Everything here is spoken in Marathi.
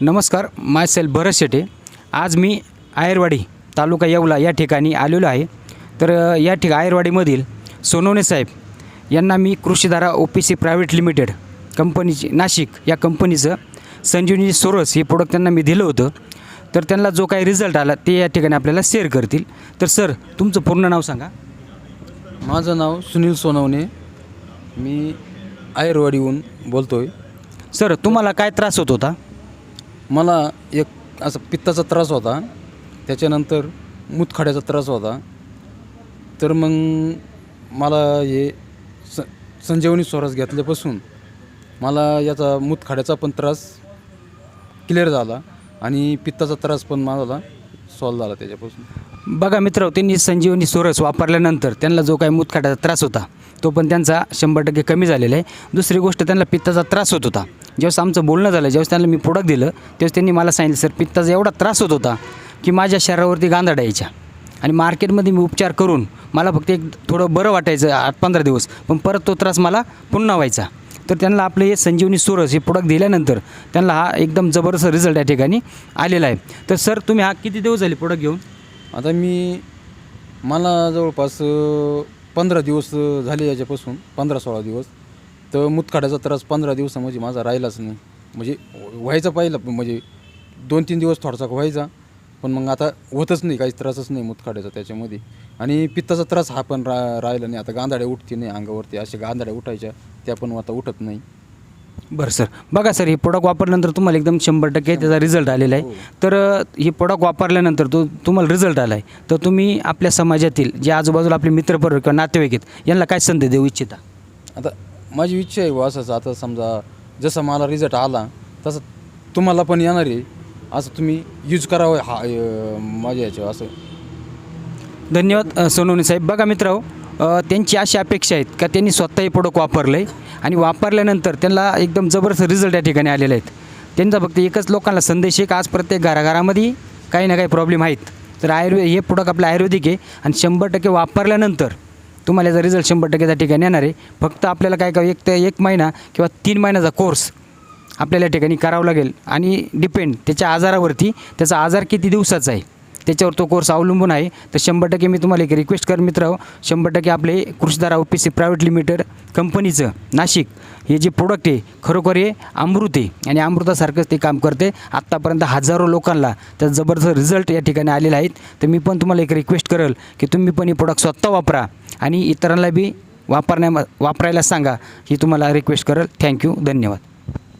नमस्कार, माय सेल्फ भरत शेटे. आज मी आयरवाडी तालुका येवला या ठिकाणी आलेलो आहे. तर या आयरवाडीमधील सोनवणे साहेब यांना मी कृषीधारा OPC प्रायव्हेट लिमिटेड कंपनीची नाशिक या कंपनीचं संजीवनी सोरस हे प्रोडक्ट त्यांना मी दिलं होतं. तर त्यांना जो काही रिझल्ट आला ते या ठिकाणी आपल्याला शेअर करतील. तर सर, तुमचं पूर्ण नाव सांगा. माझं नाव सुनील सोनवणे, मी आयरवाडीहून बोलतो आहे. सर, तुम्हाला काय त्रास होत होता? मला एक असं पित्ताचा त्रास होता, त्याच्यानंतर मूतखड्याचा त्रास होता. तर मग मला हे संजीवनी सोरस घेतल्यापासून मला याचा मूतखड्याचा पण त्रास क्लिअर झाला आणि पित्ताचा त्रास पण मला सॉल्व झाला त्याच्यापासून. बघा मित्र, त्यांनी संजीवनी सोरस वापरल्यानंतर त्यांना जो काही मूतखड्याचा त्रास होता तो पण त्यांचा 100% कमी झालेला आहे. दुसरी गोष्ट, त्यांना पित्ताचा त्रास होत होता. ज्यावेळेस आमचं बोलणं झालं, ज्यावेळेस त्यांना मी प्रोडक्ट दिलं त्यावेळेस त्यांनी मला सांगितलं, सर पित्ताचा एवढा त्रास होत होता की माझ्या शरीरावरती गांधाड्या यायच्या आणि मार्केटमध्ये मी उपचार करून मला फक्त एक थोडं बरं वाटायचं 8-15 दिवस, पण परत तो त्रास मला पुन्हा व्हायचा. तर त्यांना आपलं हे संजीवनी सोरस हे प्रोडक्ट दिल्यानंतर त्यांना हा एकदम जबरदस्त रिझल्ट या ठिकाणी आलेला आहे. तर सर, तुम्ही हा किती दिवस झाले प्रोडक्ट घेऊन? आता मला जवळपास 15 दिवस झाले याच्यापासून, 15-16 दिवस. तर मूतखड्याचा त्रास 15 दिवसामध्ये माझा राहिलाच नाही. म्हणजे व्हायचा पहिला, म्हणजे 2-3 दिवस थोडासा व्हायचा, पण मग आता होतच नाही, काहीच त्रासच नाही मूतखड्याचा त्याच्यामध्ये. आणि पित्ताचा त्रास हा पण राहिला नाही. आता गांधाड्या उठते नाही अंगावरती, असे गांधाड्या उठायच्या त्या पण आता उठत नाही. बरं सर, बघा सर, हे प्रोडक्ट वापरल्यानंतर तुम्हाला एकदम 100% त्याचा रिझल्ट आलेला आहे. तर हे प्रोडक्ट वापरल्यानंतर तुम्हाला रिझल्ट आला आहे, तर तुम्ही आपल्या समाजातील जे आजूबाजूला आपले मित्रपरिवार किंवा नातेवाईक आहेत यांना काय संदेश देऊ इच्छिता? आता माझी इच्छा आहे असंच, आता समजा जसं मला रिझल्ट आला तसं तुम्हाला पण येणार आहे, असं तुम्ही यूज करावं हा माझ्या याच्यावर असं. धन्यवाद सोनवणे साहेब. बघा मित्रांनो, त्यांची अशी अपेक्षा आहेत का त्यांनी स्वतः हे प्रोडक्ट वापरलं आहे आणि वापरल्यानंतर त्यांना एकदम जबरदस्त रिझल्ट या ठिकाणी आलेले आहेत. त्यांचा फक्त एकच लोकांना संदेश आहे की आज प्रत्येक घराघरामध्ये काही ना काही प्रॉब्लेम आहेत. तर हे प्रोडक्ट आपलं आयुर्वेदिक आहे आणि 100% वापरल्यानंतर तुम्हाला याचा रिझल्ट 100% त्या ठिकाणी येणार आहे. फक्त आपल्याला काय एक महिना किंवा 3 महिन्याचा कोर्स आपल्याला या ठिकाणी करावा लागेल आणि डिपेंड त्याच्या आजारावरती, त्याचा आजार किती दिवसाचा आहे त्याच्यावर तो कोर्स अवलंबून आहे. तर 100% मी तुम्हाला एक रिक्वेस्ट कर मित्र, 100% आपले कृषीधारा OPC प्रायव्हेट लिमिटेड कंपनीचं नाशिक हे जे प्रोडक्ट आहे खरोखर हे अमृत आहे आणि अमृतासारखंच ते काम करते. आत्तापर्यंत हजारो लोकांना त्याचा जबरदस्त रिझल्ट या ठिकाणी आलेला आहेत. तर मी पण तुम्हाला एक रिक्वेस्ट करेल की तुम्ही पण हे प्रोडक्ट स्वतः वापरा आणि इतरांना बी वापरायला सांगा, ही तुम्हाला रिक्वेस्ट करेल. थँक्यू, धन्यवाद.